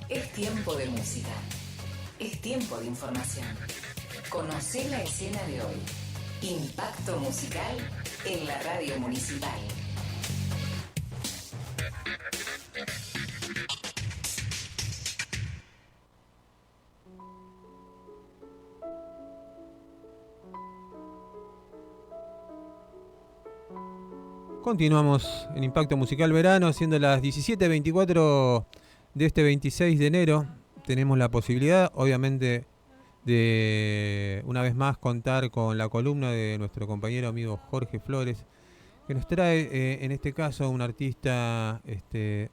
Es tiempo de música. Es tiempo de información. Conocé la escena de hoy. Impacto musical en la radio municipal. Continuamos en Impacto Musical Verano, siendo las 17:24 de este 26 de enero. Tenemos la posibilidad, obviamente, de una vez más contar con la columna de nuestro compañero amigo Jorge Flores, que nos trae en este caso un artista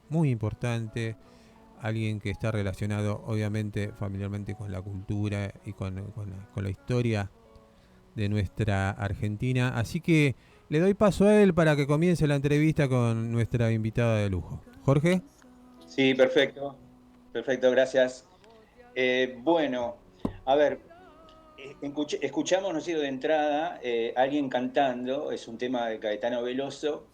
muy importante, alguien que está relacionado obviamente familiarmente con la cultura y con la historia de nuestra Argentina. Así que le doy paso a él para que comience la entrevista con nuestra invitada de lujo. Jorge. Sí, perfecto. Perfecto, gracias. Bueno, a ver, escuchamos, ¿no es cierto?, de entrada, alguien cantando, es un tema de Caetano Veloso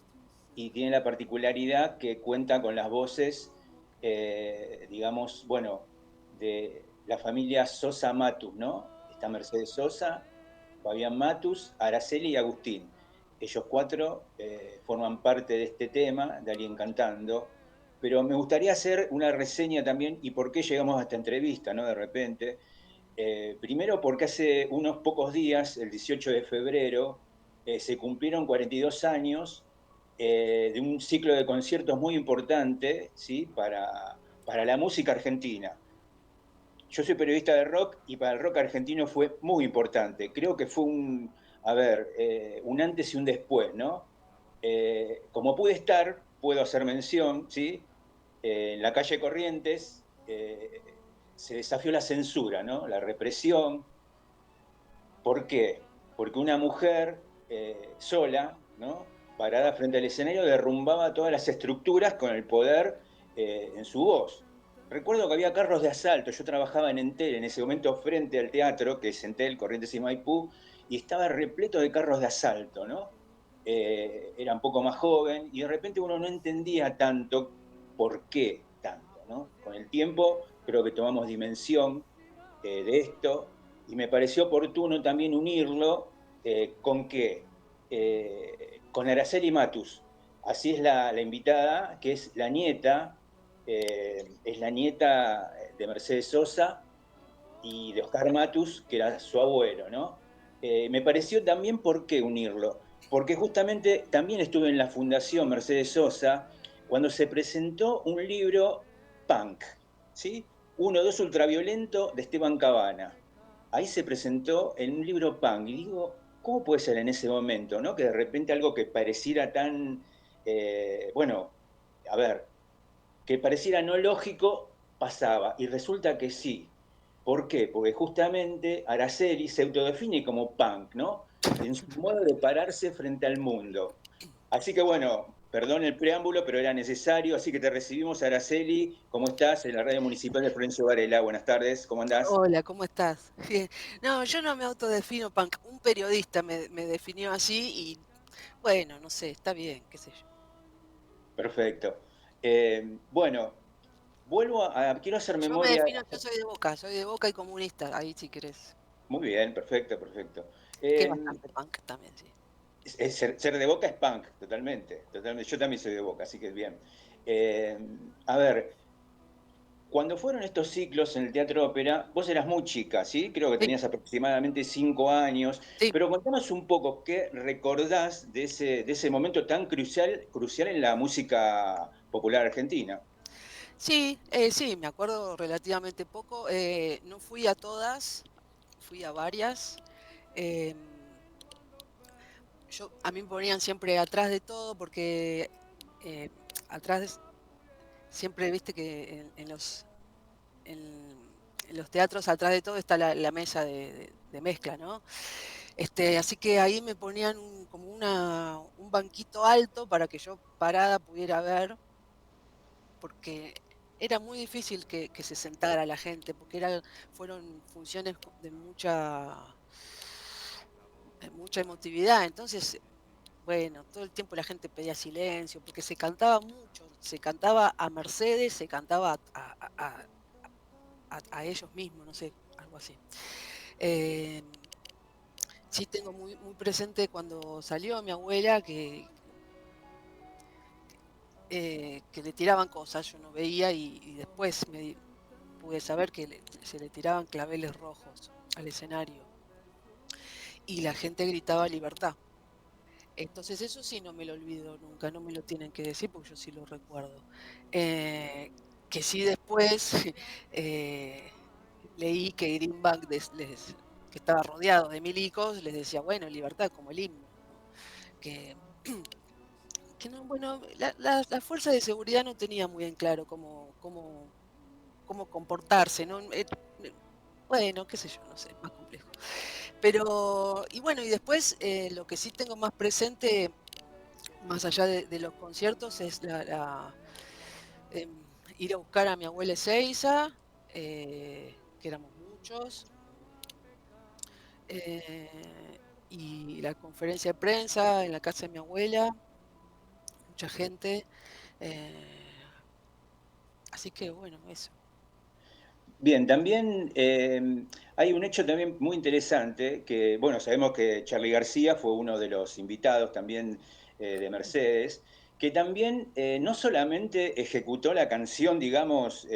y tiene la particularidad que cuenta con las voces, digamos, bueno, de la familia Sosa Matus, ¿no? Está Mercedes Sosa, Fabián Matus, Araceli y Agustín. Ellos cuatro forman parte de este tema, de alguien cantando. Pero me gustaría hacer una reseña también y por qué llegamos a esta entrevista, ¿no? De repente. Primero porque hace unos pocos días, el 18 de febrero, se cumplieron 42 años de un ciclo de conciertos muy importante, ¿sí? Para la música argentina. Yo soy periodista de rock y para el rock argentino fue muy importante. Creo que fue un antes y un después, ¿no? Como pude estar, puedo hacer mención, ¿sí? En la calle Corrientes se desafió la censura, ¿no? La represión. ¿Por qué? Porque una mujer sola, ¿no? Parada frente al escenario, derrumbaba todas las estructuras con el poder en su voz. Recuerdo que había carros de asalto, yo trabajaba en Entel en ese momento frente al teatro, que es Entel, Corrientes y Maipú, y estaba repleto de carros de asalto, ¿no? Era un poco más joven y de repente uno no entendía tanto por qué tanto, ¿no? Con el tiempo creo que tomamos dimensión de esto y me pareció oportuno también unirlo con qué, con Araceli Matus. Así es la invitada, que es la nieta de Mercedes Sosa y de Oscar Matus, que era su abuelo, ¿no? Me pareció también por qué unirlo, porque justamente también estuve en la Fundación Mercedes Sosa cuando se presentó un libro punk, ¿sí? 1-2 Ultraviolento de Esteban Cabana. Ahí se presentó en un libro punk y digo, ¿cómo puede ser en ese momento, ¿no? Que de repente algo que pareciera tan, bueno, a ver, que pareciera no lógico pasaba y resulta que sí. ¿Por qué? Porque justamente Araceli se autodefine como punk, ¿no? En su modo de pararse frente al mundo. Así que bueno, perdón el preámbulo, pero era necesario, así que te recibimos, Araceli. ¿Cómo estás? En la radio municipal de Florencio Varela. Buenas tardes, ¿cómo andás? Hola, ¿cómo estás? No, yo no me autodefino punk. Un periodista me definió así y bueno, no sé, está bien, qué sé yo. Perfecto. Bueno, quiero hacer Yo me memoria. defino, yo soy de Boca y comunista, ahí si querés. Muy bien, perfecto, perfecto. Que es Eh, bastante punk también, sí. ser de Boca es punk, totalmente, totalmente. Yo también soy de Boca, así que es bien. Eh, a ver, cuando fueron estos ciclos en el Teatro Ópera, vos eras muy chica, ¿sí? Creo que Sí, tenías aproximadamente 5 años, sí, pero contanos un poco qué recordás de ese momento tan crucial en la música popular argentina. sí, sí, me acuerdo relativamente poco. No fui a todas, fui a varias. em, a mí me ponían siempre atrás de todo porque eh, atrás siempre viste que en los teatros atrás de todo está la mesa de mezcla, ¿no? Así que ahí me ponían como un banquito alto para que yo parada pudiera ver, porque era muy difícil que se sentara la gente, porque fueron funciones de mucha emotividad. Entonces, bueno, todo el tiempo la gente pedía silencio, porque se cantaba mucho, se cantaba a Mercedes, se cantaba a ellos mismos, no sé, algo así. Sí tengo muy, muy presente cuando salió mi abuela que le tiraban cosas, yo no veía y después pude saber que se le tiraban claveles rojos al escenario y la gente gritaba libertad. Entonces eso sí no me lo olvido nunca, no me lo tienen que decir porque yo sí lo recuerdo. Que sí después eh, leí que Greenbank, que estaba rodeado de milicos, les decía, bueno, libertad como el himno, ¿no? Que, que no, bueno, la fuerza de seguridad no tenía muy en claro cómo comportarse, ¿no? Bueno, qué sé yo, no sé, más complejo. Pero, y bueno, y después lo que sí tengo más presente, más allá de los conciertos, es ir a buscar a mi abuela Ezeiza, que éramos muchos, y la conferencia de prensa en la casa de mi abuela, mucha gente. Así que bueno, eso. Bien, también hay un hecho también muy interesante, que bueno, sabemos que Charly García fue uno de los invitados también de Mercedes, que también no solamente ejecutó la canción, digamos,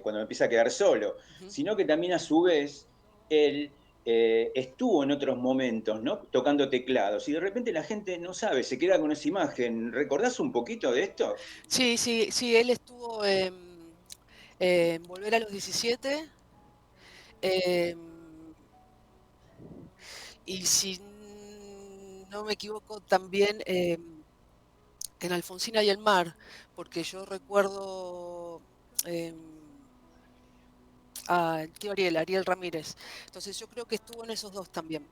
cuando me empieza a quedar solo, Ujú. sino que también a su vez él estuvo en otros momentos, ¿no? Tocando teclados, y de repente la gente no sabe, se queda con esa imagen. ¿Recordás un poquito de esto? Sí, sí, sí, él estuvo en Volver a los 17. em, y si no me equivoco, también en Alfonsina y el mar, porque yo recuerdo al tío Ariel Ramírez. Entonces yo creo que estuvo en esos dos también.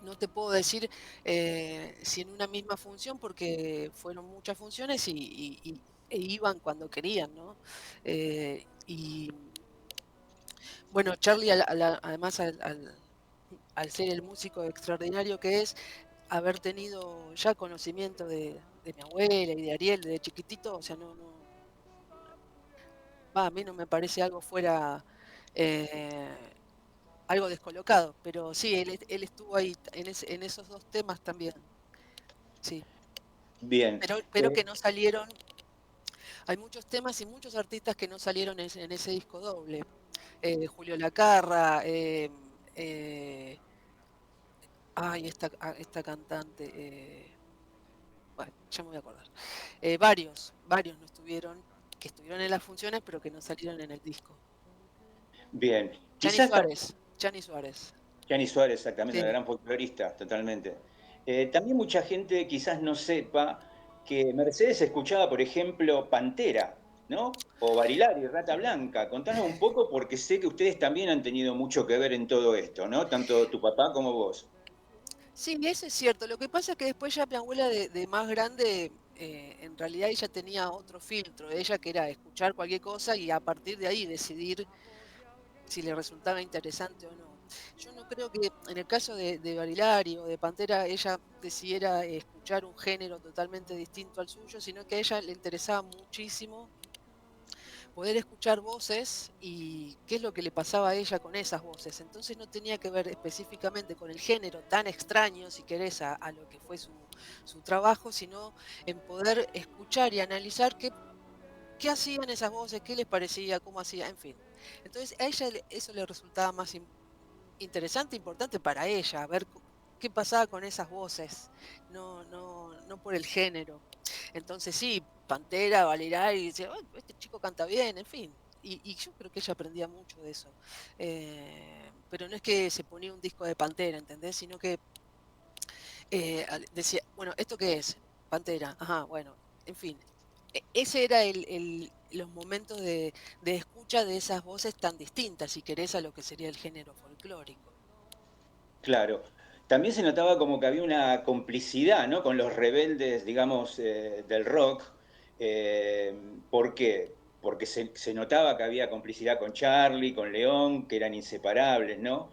No te puedo decir si en una misma función, porque fueron muchas funciones e iban cuando querían, ¿no? Y bueno, Charlie, además al ser el músico extraordinario que es, haber tenido ya conocimiento de mi abuela y de Ariel desde chiquitito, o sea, a mí no me parece algo fuera, eh, algo descolocado, pero sí, él estuvo ahí en esos dos temas también, sí. Bien. Pero que no salieron, hay muchos temas y muchos artistas que no salieron en ese disco doble. Julio Lacarra, ay, esta cantante, bueno, ya me voy a acordar. Varios no estuvieron, que estuvieron en las funciones, pero que no salieron en el disco. Bien. Chani Quizás Suárez, Chani Suárez. Gianni Suárez, exactamente, una Sí. gran folclorista, totalmente. También mucha gente quizás no sepa que Mercedes escuchaba, por ejemplo, Pantera, ¿no? O Barilari, Rata Blanca. Contanos un poco porque sé que ustedes también han tenido mucho que ver en todo esto, ¿no? Tanto tu papá como vos. Sí, eso es cierto. Lo que pasa es que después ya mi abuela de más grande, en realidad ella tenía otro filtro. Ella que era escuchar cualquier cosa y a partir de ahí decidir si le resultaba interesante o no. Yo no creo que en el caso de Barilari o de Pantera ella decidiera escuchar un género totalmente distinto al suyo, sino que a ella le interesaba muchísimo poder escuchar voces y qué es lo que le pasaba a ella con esas voces. Entonces no tenía que ver específicamente con el género tan extraño, si querés, a lo que fue su trabajo, sino en poder escuchar y analizar qué hacían esas voces, qué les parecía, cómo hacía, en fin. Entonces a ella eso le resultaba más interesante, importante para ella, ver qué pasaba con esas voces, no por el género. Entonces sí, Pantera, Valerá, y dice, "Ay, este chico canta bien", en fin. Y yo creo que ella aprendía mucho de eso. Pero no es que se ponía un disco de Pantera, ¿entendés? Sino que decía, bueno, ¿esto qué es? Pantera, ajá, bueno, en fin. Ese era los momentos de escucha de esas voces tan distintas, si querés, a lo que sería el género folclórico. Claro. También se notaba como que había una complicidad, ¿no? Con los rebeldes, digamos, del rock. ¿Por qué? Porque se notaba que había complicidad con Charlie, con León, que eran inseparables, ¿no?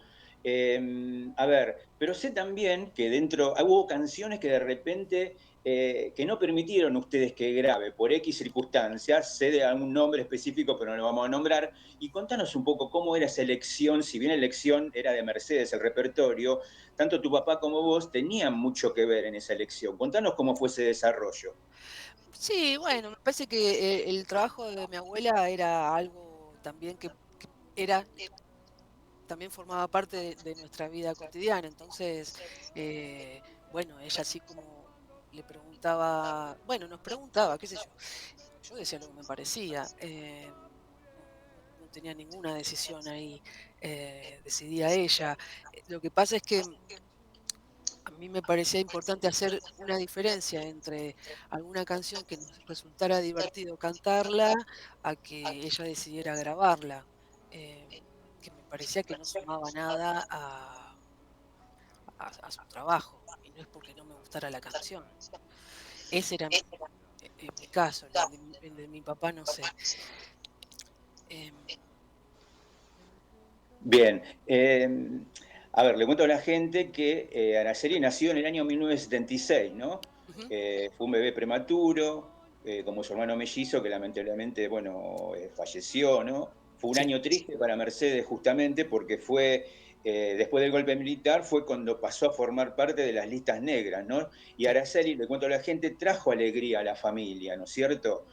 A ver, pero sé también que dentro, hubo canciones que de repente que no permitieron ustedes que grabe por X circunstancias, sé de algún nombre específico, pero no lo vamos a nombrar, y contanos un poco cómo era esa elección, si bien la elección era de Mercedes, el repertorio, tanto tu papá como vos tenían mucho que ver en esa elección. Contanos cómo fue ese desarrollo. Sí, bueno, me parece que el trabajo de mi abuela era algo también que era, también formaba parte de nuestra vida cotidiana. Entonces, bueno, ella así como le preguntaba, bueno, nos preguntaba, qué sé yo. Yo decía lo que me parecía. No tenía ninguna decisión ahí, decidía ella. Lo que pasa es que a mí me parecía importante hacer una diferencia entre alguna canción que nos resultara divertido cantarla, a que ella decidiera grabarla, que me parecía que no sumaba nada a su trabajo, y no es porque no me gustara la canción. Ese era mi caso, el de mi papá no sé. Em, Bien, a ver, le cuento a la gente que Araceli nació en el año 1976, ¿no? Ujú. Fue un bebé prematuro, como su hermano mellizo, que lamentablemente, bueno, falleció, ¿no? Fue un Sí. año triste para Mercedes justamente porque fue, después del golpe militar, fue cuando pasó a formar parte de las listas negras, ¿no? Y Sí. Araceli, le cuento a la gente, trajo alegría a la familia, ¿no es cierto?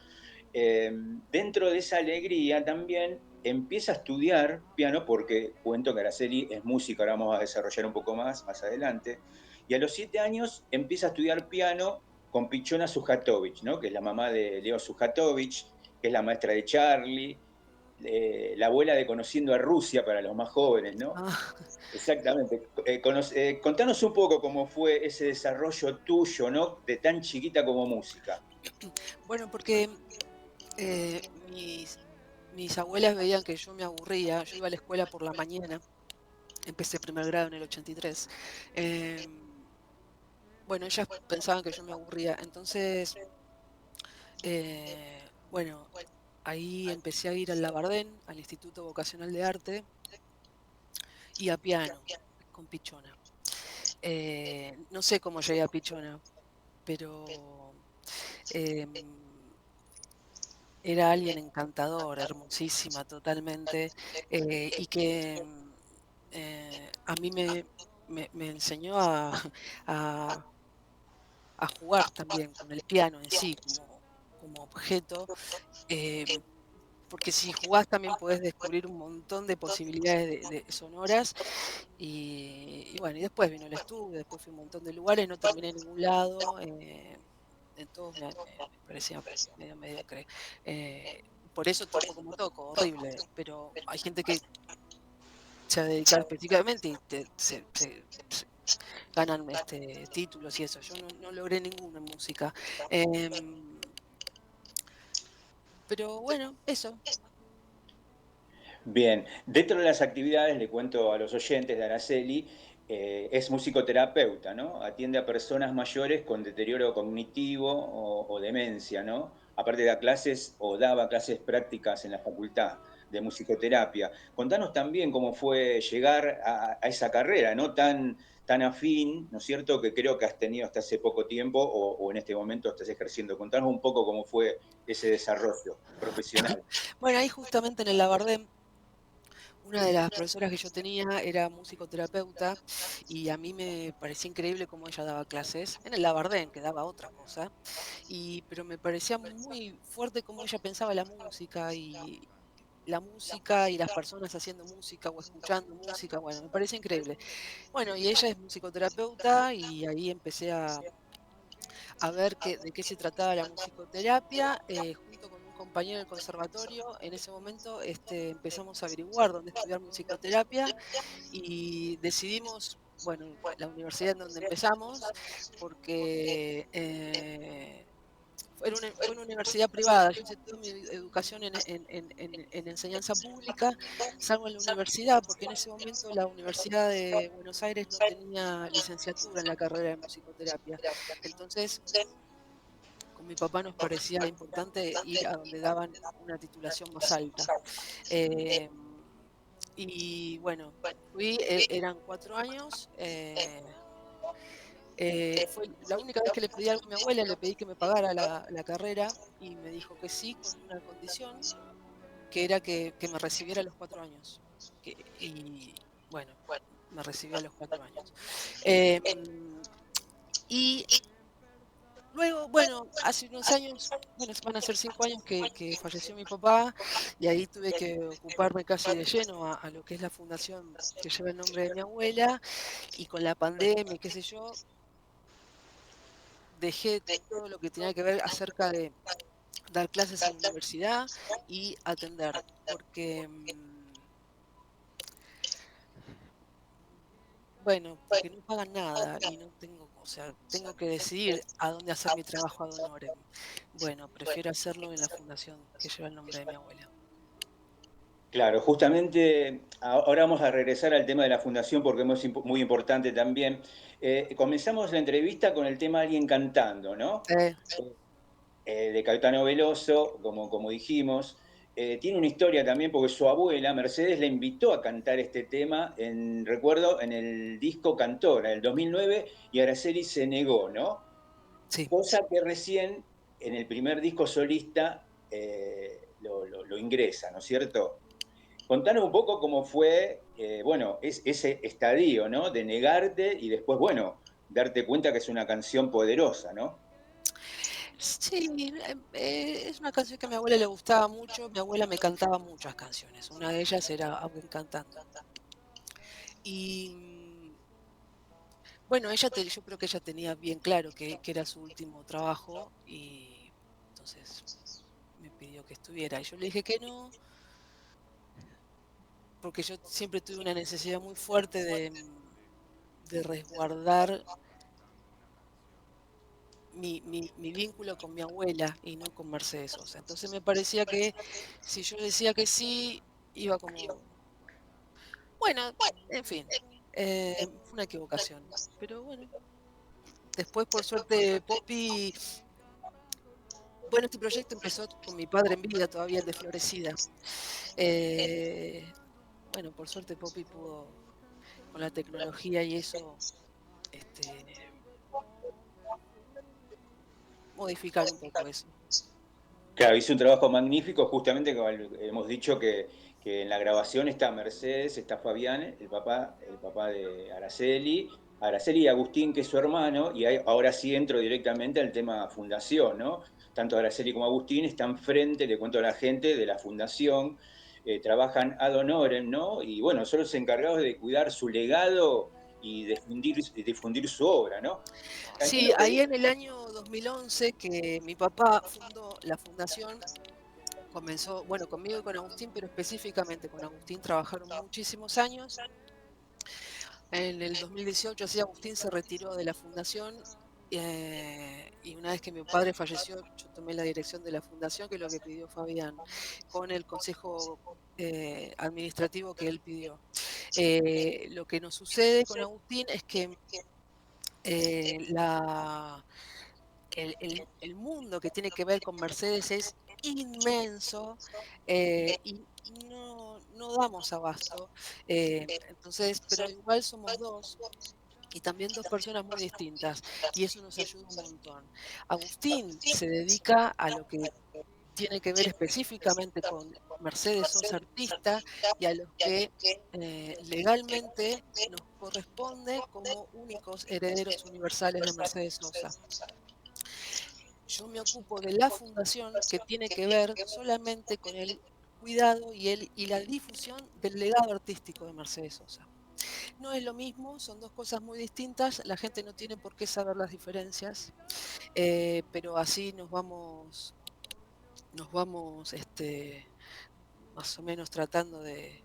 Dentro de esa alegría también empieza a estudiar piano, porque cuento que Araceli es música, ahora vamos a desarrollar un poco más adelante, y a los 7 años empieza a estudiar piano con Pichona Sujatovich, ¿no? Que es la mamá de Leo Sujatovich, que es la maestra de Charlie, la abuela de Conociendo a Rusia para los más jóvenes, ¿no? Ah, Exactamente. Contanos un poco cómo fue ese desarrollo tuyo, ¿no? De tan chiquita como música. bueno, porque mis abuelas veían que yo me aburría. Yo iba a la escuela por la mañana, empecé primer grado en el 83. Bueno, ellas pensaban que yo me aburría. Entonces, bueno, ahí empecé a ir al Labardén, al Instituto Vocacional de Arte, y a piano, con Pichona. No sé cómo llegué a Pichona, pero em, era alguien encantador, hermosísima totalmente, y que a mí me enseñó a, a jugar también con el piano en sí como objeto, eh, porque si jugás también podés descubrir un montón de posibilidades de sonoras y bueno, y después vino el estudio, después fui a un montón de lugares, no terminé en ningún lado, en todos me parecía medio mediocre. Por eso toco como toco, horrible, pero hay gente que se va a dedicar específicamente y se ganan títulos y eso. Yo no logré ninguno en música. Em, pero bueno, eso. Bien, dentro de las actividades, le cuento a los oyentes de Araceli, es musicoterapeuta, ¿no? Atiende a personas mayores con deterioro cognitivo o demencia, ¿no? Aparte da clases o daba clases prácticas en la facultad de musicoterapia. Contanos también cómo fue llegar a esa carrera, ¿no? Tan afín, ¿no es cierto?, que creo que has tenido hasta hace poco tiempo o en este momento estás ejerciendo. Contanos un poco cómo fue ese desarrollo profesional. Bueno, ahí justamente en el Labardén, una de las profesoras que yo tenía era musicoterapeuta y a mí me parecía increíble cómo ella daba clases en el Labardén, que daba otra cosa, pero me parecía muy fuerte cómo ella pensaba la música y las personas haciendo música o escuchando música, bueno, me parece increíble. Bueno, y ella es musicoterapeuta y ahí empecé a ver de qué se trataba la musicoterapia, junto con un compañero del conservatorio. En ese momento empezamos a averiguar dónde estudiar musicoterapia y decidimos, bueno, la universidad en donde empezamos, porque fue una universidad privada. Yo hice toda mi educación en enseñanza pública, salvo en la universidad, porque en ese momento la Universidad de Buenos Aires no tenía licenciatura en la carrera de musicoterapia. Entonces, con mi papá nos parecía importante ir a donde daban una titulación más alta. Eh, y bueno, eran 4 años. Fue la única vez que le pedí algo a mi abuela, le pedí que me pagara la carrera y me dijo que sí, con una condición, que era que me recibiera a los 4 años. Y bueno, me recibió a los 4 años. Y luego, bueno, hace unos años, bueno, van a ser 5 años que falleció mi papá y ahí tuve que ocuparme casi de lleno a lo que es la fundación que lleva el nombre de mi abuela, y con la pandemia, y qué sé yo, dejé todo lo que tenía que ver acerca de dar clases en la universidad y atender, porque, bueno, porque no pagan nada y no tengo, o sea, tengo que decidir a dónde hacer mi trabajo ad honorem. Bueno, prefiero hacerlo en la fundación que lleva el nombre de mi abuela. Claro, justamente ahora vamos a regresar al tema de la fundación porque es muy importante también. Comenzamos la entrevista con el tema Alguien cantando, ¿no? Eh, De Caetano Veloso, como dijimos. Tiene una historia también porque su abuela, Mercedes, le invitó a cantar este tema, recuerdo, en el disco Cantora, en el 2009, y Araceli se negó, ¿no? sí. Cosa que recién en el primer disco solista lo ingresa, ¿no es cierto? Contanos un poco cómo fue, bueno, ese estadio, ¿no? De negarte y después, bueno, darte cuenta que es una canción poderosa, ¿no? Sí, es una canción que a mi abuela le gustaba mucho. Mi abuela me cantaba muchas canciones. Una de ellas era Alguien cantando. Y bueno, yo creo que ella tenía bien claro que era su último trabajo y entonces me pidió que estuviera. Y yo le dije que no, porque yo siempre tuve una necesidad muy fuerte de resguardar mi vínculo con mi abuela y no con Mercedes Sosa. Entonces me parecía que si yo decía que sí, iba como, bueno, en fin, fue una equivocación. Pero bueno, después por suerte Poppy, bueno, este proyecto empezó con mi padre en vida, todavía el de Florecida. Eh, bueno, por suerte Poppy pudo, con la tecnología y eso, este, modificar un poco eso. Claro, hizo un trabajo magnífico, justamente como hemos dicho que en la grabación está Mercedes, está Fabián, el papá de Araceli, Araceli y Agustín, que es su hermano, y ahora sí entro directamente al tema fundación, ¿no? Tanto Araceli como Agustín están frente, le cuento a la gente, de la fundación, trabajan ad honorem, ¿no? Y bueno, son los encargados de cuidar su legado y difundir su obra, ¿no? Sí, Calculo que ahí en el año 2011 que mi papá fundó la fundación, comenzó, bueno, conmigo y con Agustín, pero específicamente con Agustín trabajaron muchísimos años. En el 2018, así, Agustín se retiró de la fundación, y una vez que mi padre falleció, yo tomé la dirección de la fundación, que es lo que pidió Fabián, con el consejo administrativo que él pidió. Lo que nos sucede con Agustín es que la el mundo que tiene que ver con Mercedes es inmenso, y no damos abasto. Entonces, pero igual somos dos y también dos personas muy distintas y eso nos ayuda un montón. Agustín se dedica a lo que tiene que ver específicamente con Mercedes Sosa artista y a los que legalmente nos corresponde como únicos herederos universales de Mercedes Sosa. Yo me ocupo de la fundación que tiene que ver solamente con el cuidado y la difusión del legado artístico de Mercedes Sosa. No es lo mismo, son dos cosas muy distintas, la gente no tiene por qué saber las diferencias, pero así nos vamos más o menos tratando de-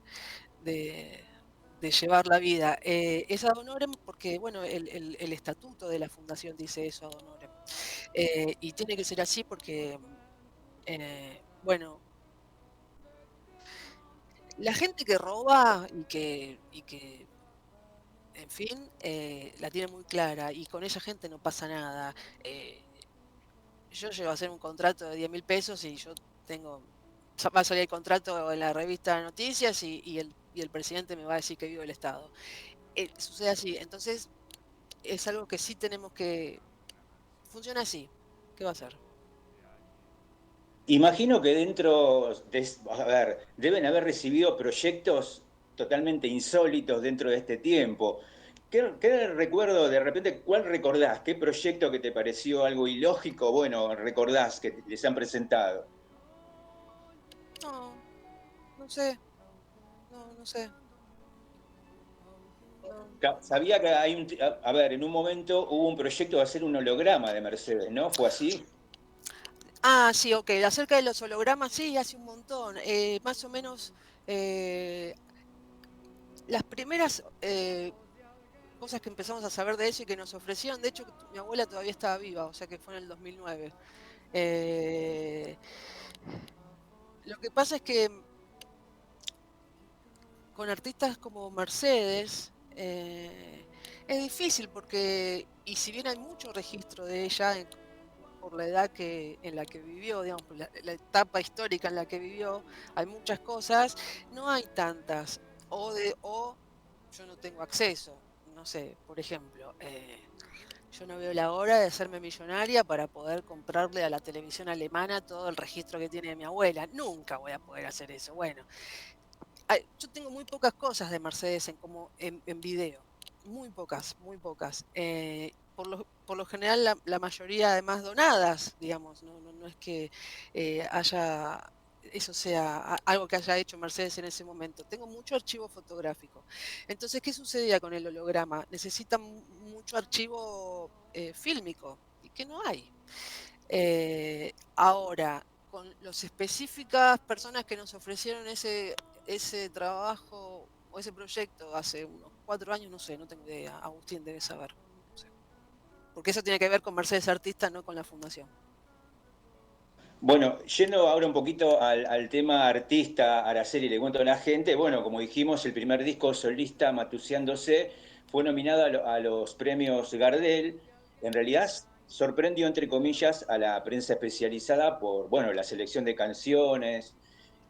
de llevar la vida. Es ad honorem porque, bueno, el estatuto de la fundación dice eso, ad honorem. Y tiene que ser así porque, bueno, la gente que roba y que en fin, la tiene muy clara y con esa gente no pasa nada. Yo llego a hacer un contrato de 10.000 pesos y yo tengo, va a salir el contrato en la revista de noticias y el presidente me va a decir que vivo el Estado. Sucede así. Entonces, es algo que sí tenemos que... Funciona así. ¿Qué va a ser? Imagino que a ver, deben haber recibido proyectos totalmente insólitos dentro de este tiempo. ¿Qué recuerdo, de repente, cuál recordás? ¿Qué proyecto que te pareció algo ilógico, bueno, recordás que les han presentado? No, no sé. No, no sé. No. Sabía que a ver, en un momento hubo un proyecto de hacer un holograma de Mercedes, ¿no? ¿Fue así? Ah, sí, ok. Acerca de los hologramas, sí, hace un montón. Más o menos las primeras cosas que empezamos a saber de eso y que nos ofrecieron, de hecho, mi abuela todavía estaba viva, o sea que fue en el 2009. Eh, lo que pasa es que con artistas como Mercedes es difícil porque, y si bien hay mucho registro de ella por la edad en la que vivió, digamos, por la etapa histórica en la que vivió, hay muchas cosas, no hay tantas, o yo no tengo acceso, no sé, por ejemplo, yo no veo la hora de hacerme millonaria para poder comprarle a la televisión alemana todo el registro que tiene mi abuela, nunca voy a poder hacer eso, bueno, yo tengo muy pocas cosas de Mercedes en video, muy pocas, muy pocas. Por lo general, la mayoría además donadas, digamos, no es que eso sea algo que haya hecho Mercedes en ese momento. Tengo mucho archivo fotográfico. Entonces, ¿qué sucedía con el holograma? Necesita mucho archivo fílmico y que no hay. Ahora, con las específicas personas que nos ofrecieron ese trabajo o ese proyecto hace unos 4 años, no sé, no tengo idea. Agustín debe saber. No sé. Porque eso tiene que ver con Mercedes Artista, no con la fundación. Bueno, yendo ahora un poquito al tema artista, Araceli, le cuento a la gente, bueno, como dijimos, el primer disco solista, Matuseándose, fue nominado a los premios Gardel. En realidad sorprendió, entre comillas, a la prensa especializada por, bueno, la selección de canciones,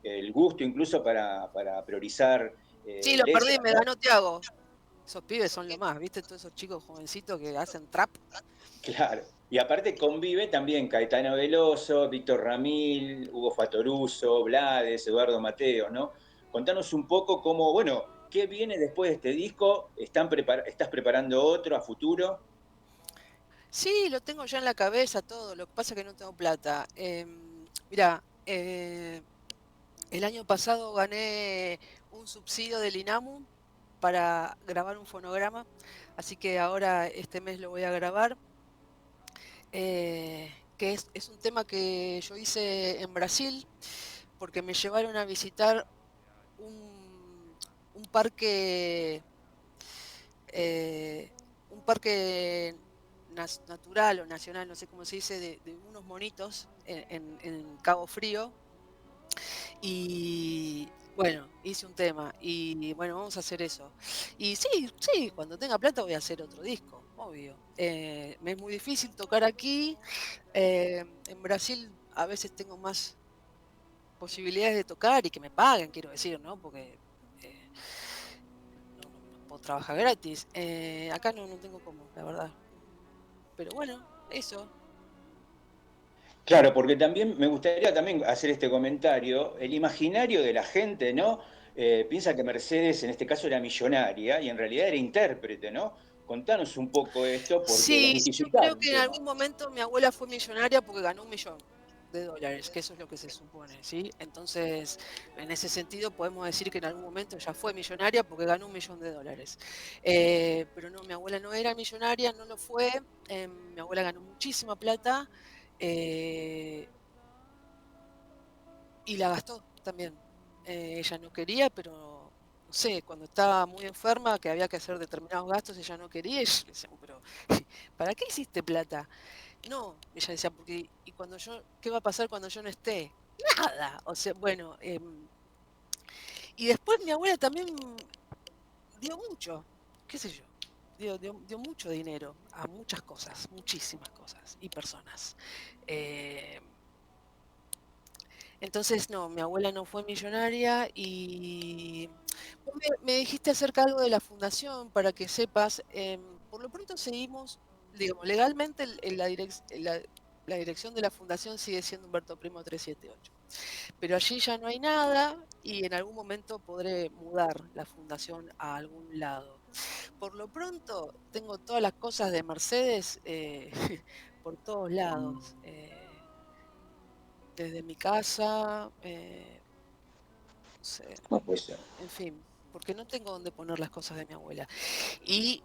el gusto incluso para priorizar Sí, lo perdí, letras, me ¿no? ganó Tiago. Esos pibes son lo más, ¿viste? Todos esos chicos jovencitos que hacen trap. Claro. Y aparte convive también Caetano Veloso, Víctor Ramil, Hugo Fatoruso, Blades, Eduardo Mateo, ¿no? Contanos un poco cómo, bueno, ¿qué viene después de este disco? ¿Estás preparando otro a futuro? Sí, lo tengo ya en la cabeza todo. Lo que pasa es que no tengo plata. Mirá, el año pasado gané un subsidio del INAMU para grabar un fonograma, así que ahora este mes lo voy a grabar, que es un tema que yo hice en Brasil, porque me llevaron a visitar un parque, eh, un parque natural o nacional, no sé cómo se dice, de unos monitos en Cabo Frío. Y bueno, hice un tema y bueno, vamos a hacer eso. Y sí, sí, cuando tenga plata voy a hacer otro disco, obvio. Me es muy difícil tocar aquí. En Brasil a veces tengo más posibilidades de tocar y que me paguen, quiero decir, ¿no? Porque eh, no puedo trabajar gratis. Acá no tengo cómo, la verdad. Pero bueno, eso. Claro, porque también me gustaría también hacer este comentario. El imaginario de la gente, ¿no? Piensa que Mercedes en este caso era millonaria y en realidad era intérprete, ¿no? Contanos un poco esto porque Sí, yo desmitificar creo un que en tema. algún momento mi abuela fue millonaria porque ganó $1 millón, que eso es lo que se supone, ¿sí? Entonces, en ese sentido podemos decir que en algún momento ella fue millonaria porque ganó $1 millón. Pero no, mi abuela no era millonaria, no lo fue. Mi abuela ganó muchísima plata eh, y la gastó también. Ella no quería, pero no sé, cuando estaba muy enferma, que había que hacer determinados gastos, ella no quería, y yo le decía, pero ¿para qué hiciste plata? No, ella decía, porque, ¿y cuando qué va a pasar cuando yo no esté? Nada, o sea, bueno, y después mi abuela también dio mucho, qué sé yo, dio mucho dinero a muchas cosas, muchísimas cosas y personas. Eh, entonces, no, mi abuela no fue millonaria y vos me dijiste acerca algo de la fundación para que sepas, por lo pronto seguimos, digamos, legalmente la dirección de la fundación sigue siendo Humberto Primo 378. Pero allí ya no hay nada y en algún momento podré mudar la fundación a algún lado. Por lo pronto tengo todas las cosas de Mercedes por todos lados. Desde mi casa, no sé, No puede ser. en fin, porque no tengo dónde poner las cosas de mi abuela. Y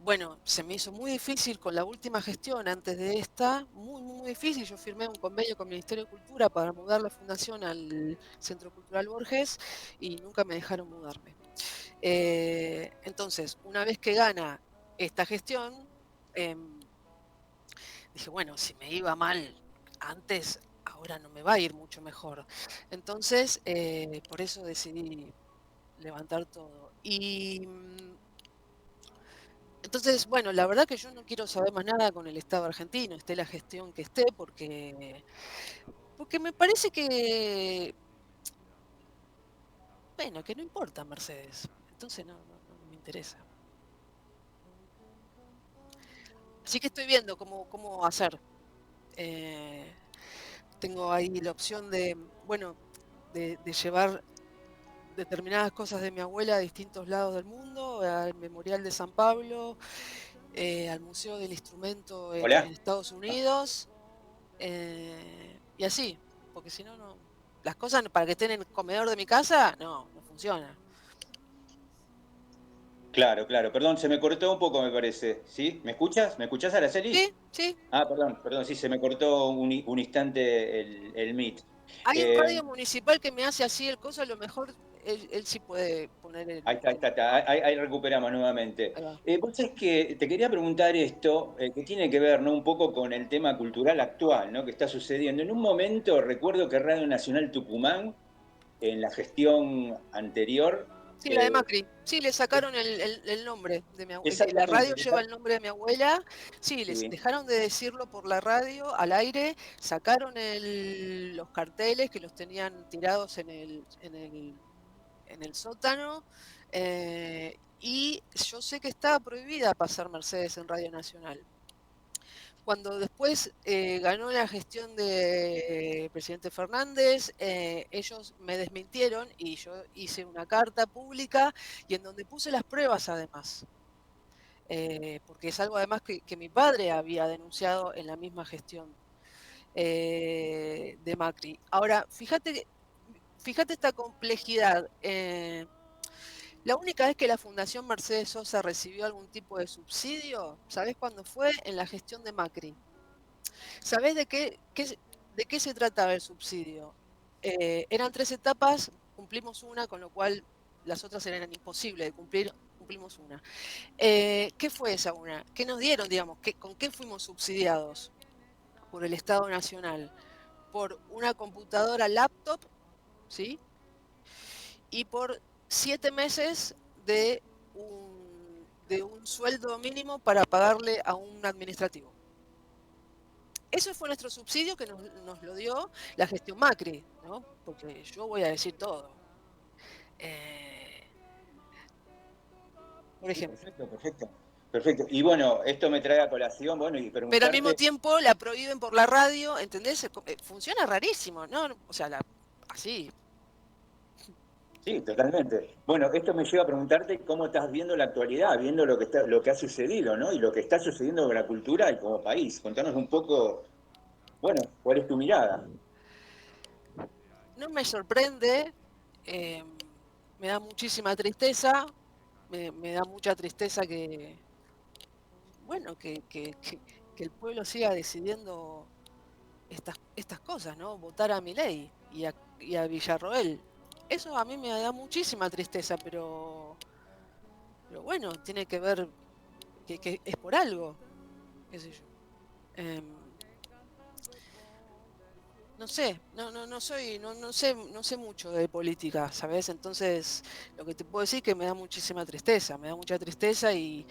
bueno, se me hizo muy difícil con la última gestión, antes de esta, muy, muy difícil. Yo firmé un convenio con el Ministerio de Cultura para mudar la fundación al Centro Cultural Borges y nunca me dejaron mudarme. Entonces, una vez que gana esta gestión, dije, bueno, si me iba mal antes, ahora no me va a ir mucho mejor. Entonces, por eso decidí levantar todo. Y entonces, bueno, la verdad que yo no quiero saber más nada con el Estado argentino, esté la gestión que esté, porque me parece que, bueno, que no importa Mercedes. Entonces no me interesa. Así que estoy viendo cómo hacer. Tengo ahí la opción de, bueno, de llevar determinadas cosas de mi abuela a distintos lados del mundo, al Memorial de San Pablo, al Museo del Instrumento en Hola. Estados Unidos, y así, porque si no, las cosas para que estén en el comedor de mi casa, no funciona. Claro, claro. Perdón, se me cortó un poco, me parece. ¿Sí? ¿Me escuchas? ¿Me escuchás, Araceli? Sí, sí. Ah, perdón, sí, se me cortó un instante el Meet. Hay un Eh, radio municipal que me hace así el coso, a lo mejor él sí puede poner ahí recuperamos nuevamente. ahí va. Vos sabés que te quería preguntar esto, que tiene que ver, ¿no? Un poco con el tema cultural actual, ¿no? Que está sucediendo. En un momento recuerdo que Radio Nacional Tucumán, en la gestión anterior, Sí, la de eh, Macri. Sí, le sacaron el nombre de mi abuela. La exactamente, radio lleva el nombre de mi abuela. Sí, les sí, dejaron de decirlo por la radio, al aire, sacaron los carteles que los tenían tirados en el sótano. Y yo sé que estaba prohibida pasar Mercedes en Radio Nacional. Cuando después ganó la gestión de presidente Fernández, ellos me desmintieron y yo hice una carta pública y en donde puse las pruebas además, porque es algo además que mi padre había denunciado en la misma gestión de Macri. Ahora, fíjate esta complejidad. La única vez que la Fundación Mercedes Sosa recibió algún tipo de subsidio, ¿sabés cuándo fue? En la gestión de Macri. ¿Sabés de qué se trataba el subsidio? Eran 3 etapas, cumplimos una, con lo cual las otras eran imposibles de cumplir, cumplimos una. ¿Qué fue esa una? ¿Qué nos dieron, digamos? ¿Con qué fuimos subsidiados por el Estado Nacional? Por una computadora laptop, ¿sí? Y por 7 meses de un sueldo mínimo para pagarle a un administrativo. Eso fue nuestro subsidio que nos lo dio la gestión Macri, ¿no? Porque yo voy a decir todo. Por sí, ejemplo. perfecto, perfecto. Perfecto. Y bueno, esto me trae a colación, bueno, y Pero al mismo preguntarte, tiempo la prohíben por la radio, ¿entendés? Funciona rarísimo, ¿no? O sea, así. sí, totalmente. Bueno, esto me lleva a preguntarte cómo estás viendo la actualidad, viendo lo que ha sucedido, ¿no? Y lo que está sucediendo con la cultura y como país. Contanos un poco, bueno, ¿cuál es tu mirada? No me sorprende, me da muchísima tristeza, me da mucha tristeza bueno, que el pueblo siga decidiendo estas cosas, ¿no? Votar a Milei y a Villarroel. Eso a mí me da muchísima tristeza, pero bueno, tiene que ver que es por algo, qué sé yo. No sé, no sé mucho de política, ¿sabes? Entonces, lo que te puedo decir es que me da muchísima tristeza, me da mucha tristeza y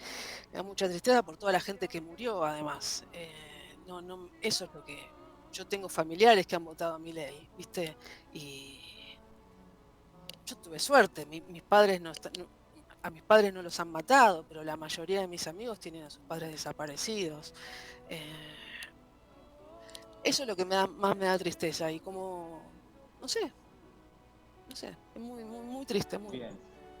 me da mucha tristeza por toda la gente que murió, además. Eso es lo que yo tengo familiares que han votado a mi ley, ¿viste? Y yo tuve suerte, mis padres a mis padres no los han matado, pero la mayoría de mis amigos tienen a sus padres desaparecidos. Eso es lo que más me da tristeza y como, no sé, es muy triste. Bien.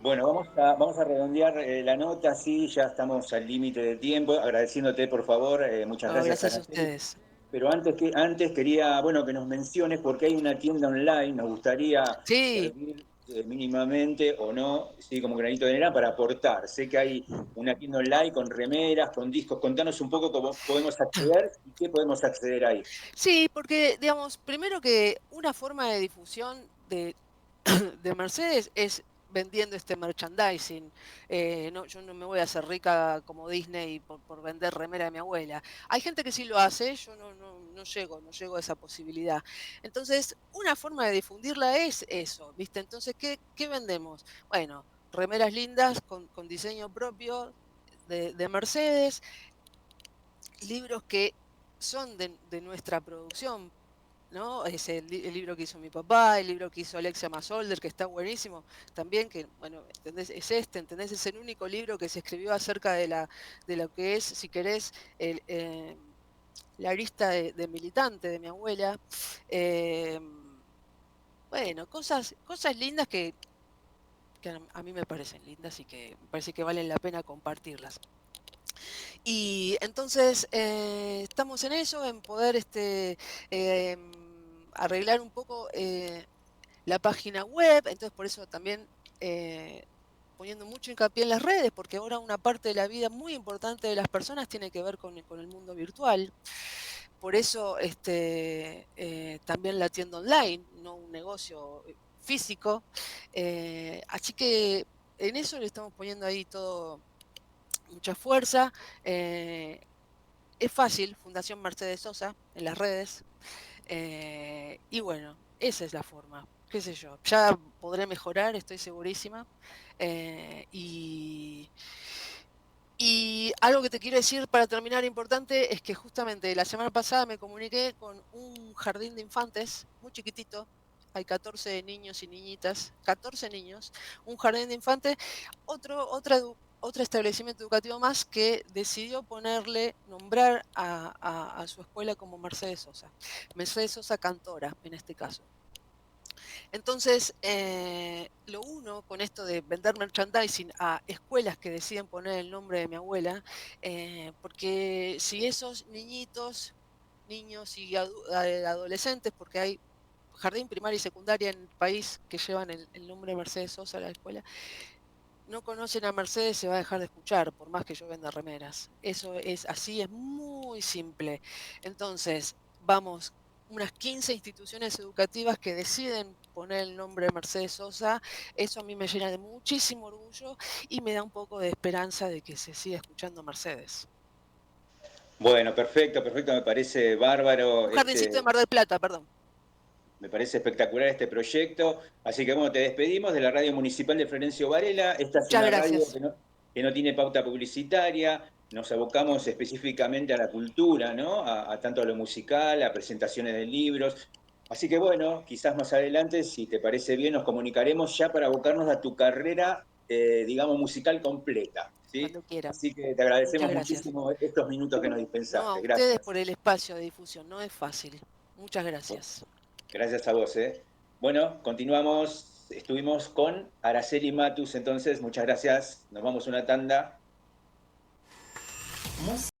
Bueno, vamos a redondear la nota, sí, ya estamos al límite del tiempo, agradeciéndote por favor, muchas No, gracias gracias a Araceli. ustedes. Pero antes quería, bueno, que nos menciones porque hay una tienda online, nos gustaría Sí, servir mínimamente o no, sí, como granito de arena para aportar. Sé que hay una tienda online con remeras, con discos. Contanos un poco cómo podemos acceder y qué podemos acceder ahí. sí, porque, digamos, primero que una forma de difusión de Mercedes es vendiendo este merchandising. Yo no me voy a hacer rica como Disney por vender remera de mi abuela. Hay gente que sí lo hace, yo no llego a esa posibilidad. Entonces, una forma de difundirla es eso, ¿viste? Entonces, ¿qué vendemos? Bueno, remeras lindas con diseño propio de Mercedes, libros que son de nuestra producción, ¿no? Es el libro que hizo mi papá, el libro que hizo Alexia Masolder, que está buenísimo también, que, bueno, ¿entendés? ¿Entendés? Es el único libro que se escribió acerca de lo que es, si querés, la lista de militante de mi abuela. Eh, bueno, cosas lindas que a mí me parecen lindas y que me parece que valen la pena compartirlas. Y entonces estamos en eso, en poder arreglar un poco la página web, entonces por eso también poniendo mucho hincapié en las redes, porque ahora una parte de la vida muy importante de las personas tiene que ver con el mundo virtual. Por eso también la tienda online, no un negocio físico. Así que en eso le estamos poniendo ahí todo mucha fuerza. Es fácil, Fundación Mercedes Sosa, en las redes. Y bueno, esa es la forma, qué sé yo. Ya podré mejorar, estoy segurísima. Y algo que te quiero decir para terminar importante es que justamente la semana pasada me comuniqué con un jardín de infantes muy chiquitito. Hay 14 niños y niñitas, 14 niños, un jardín de infantes, otro establecimiento educativo más que decidió nombrar a su escuela como Mercedes Sosa Cantora en este caso. Entonces, lo uno con esto de vender merchandising a escuelas que deciden poner el nombre de mi abuela, porque si esos niños y adolescentes, porque hay jardín, primaria y secundaria en el país que llevan el nombre de Mercedes Sosa a la escuela, no conocen a Mercedes, se va a dejar de escuchar, por más que yo venda remeras. Eso es así, es muy simple. Entonces, vamos, unas 15 instituciones educativas que deciden poner el nombre de Mercedes Sosa, eso a mí me llena de muchísimo orgullo y me da un poco de esperanza de que se siga escuchando Mercedes. Bueno, perfecto, me parece bárbaro Un jardincito de Mar del Plata, perdón. Me parece espectacular este proyecto. Así que bueno, te despedimos de la radio municipal de Florencio Varela. Esta es Muchas una radio gracias. que no tiene pauta publicitaria. Nos abocamos específicamente a la cultura, ¿no? Tanto a lo musical, a presentaciones de libros. Así que bueno, quizás más adelante, si te parece bien, nos comunicaremos ya para abocarnos a tu carrera, digamos, musical completa. ¿Sí? Cuando quieran. Así que te Muchas agradecemos gracias. muchísimo estos minutos que nos No, a dispensaste. ustedes Gracias. por el espacio de difusión, no es fácil. Muchas gracias. Gracias a vos, ¿eh? Bueno, continuamos. Estuvimos con Araceli Matus, entonces, muchas gracias. Nos vamos a una tanda.